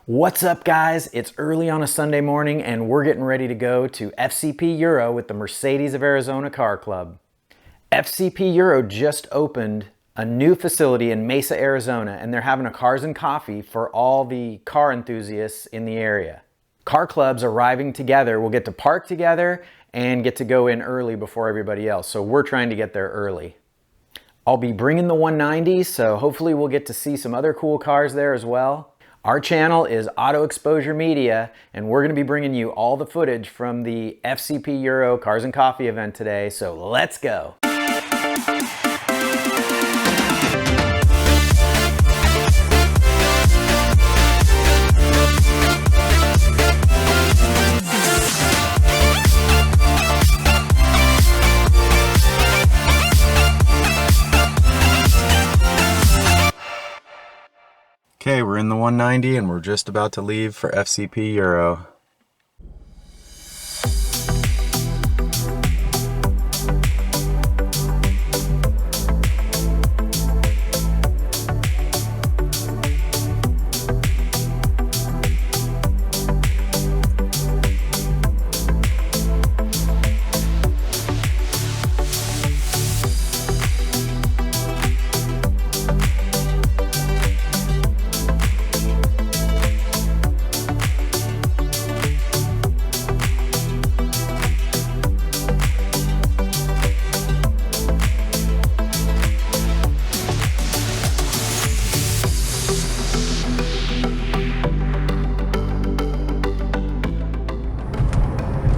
What's up, guys? It's early on a Sunday morning and we're getting ready to go to FCPeuro with the Mercedes of Arizona Car Club. FCPeuro just opened a new facility in Mesa, Arizona, and they're having a cars and coffee for all the car enthusiasts in the area. Car clubs arriving together will get to park together and get to go in early before everybody else, so we're trying to get there early. I'll be bringing the 190, so hopefully we'll get to see some other cool cars there as well. Our channel is Auto Exposure Media, and we're going to be bringing you all the footage from the FCPeuro Cars and Coffee event today, so let's go. Okay, we're in the 190 and we're just about to leave for FCPeuro.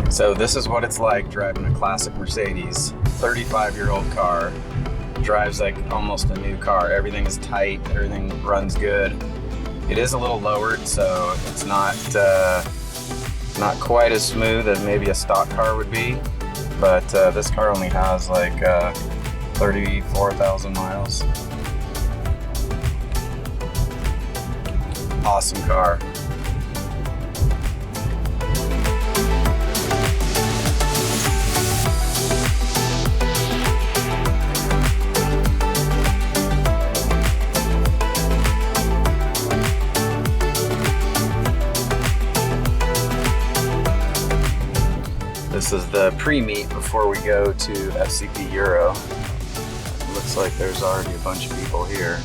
So this is what it's like driving a classic Mercedes, 35-year-old car. Drives like almost a new car. Everything is tight, everything runs good. It is a little lowered, so it's not quite as smooth as maybe a stock car would be. But this car only has like 34,000 miles. Awesome car. This is the pre-meet before we go to FCPeuro. It looks like there's already a bunch of people here.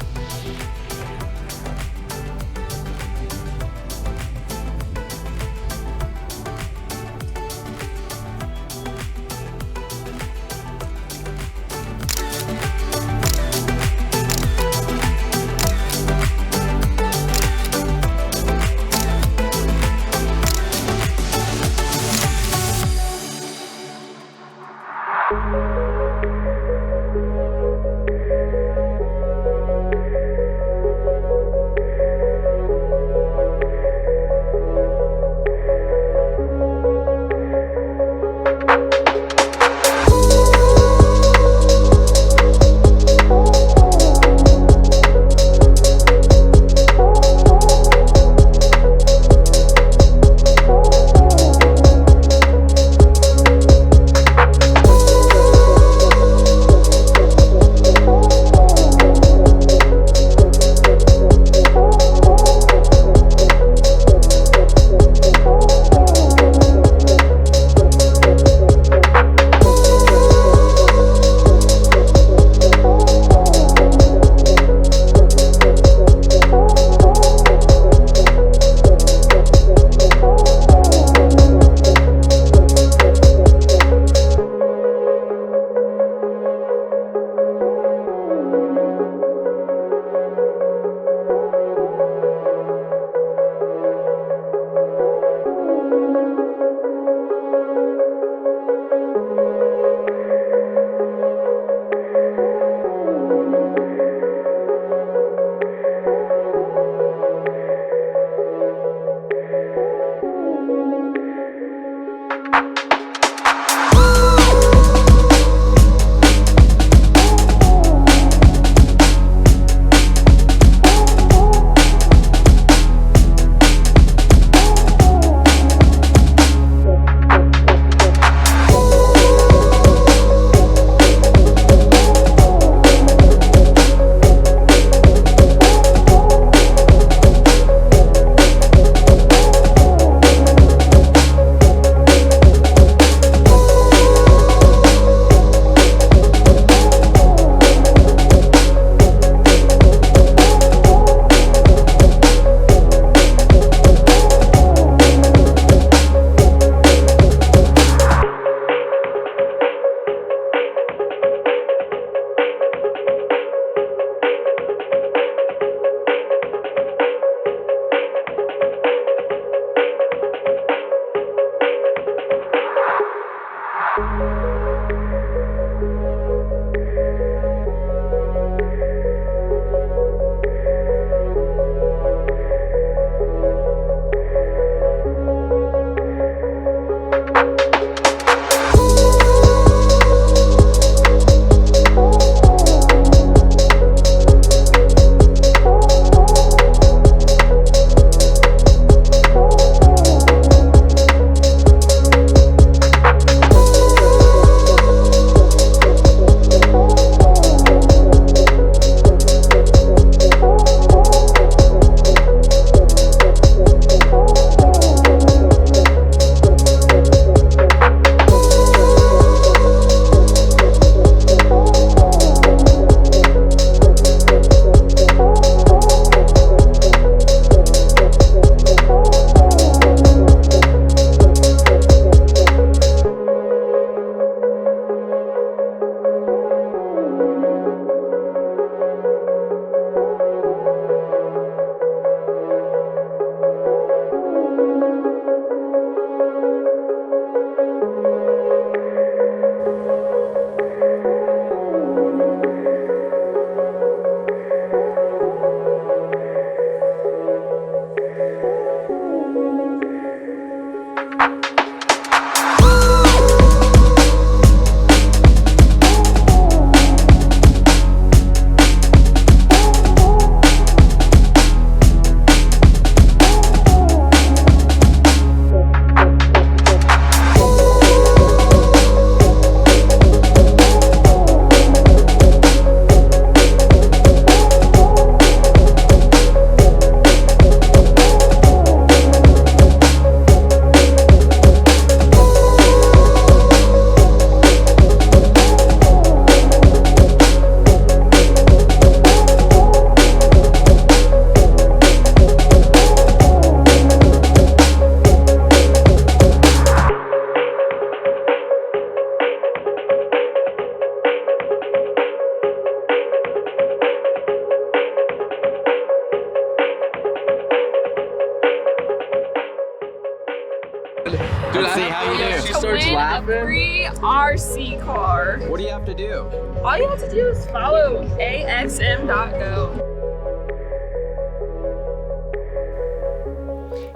Let's see how you do. She starts laughing. A free RC car. What do you have to do? All you have to do is follow axm.go.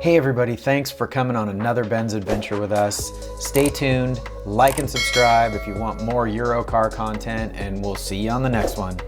Hey everybody, thanks for coming on another Benz adventure with us. Stay tuned, like and subscribe if you want more Euro car content, and we'll see you on the next one.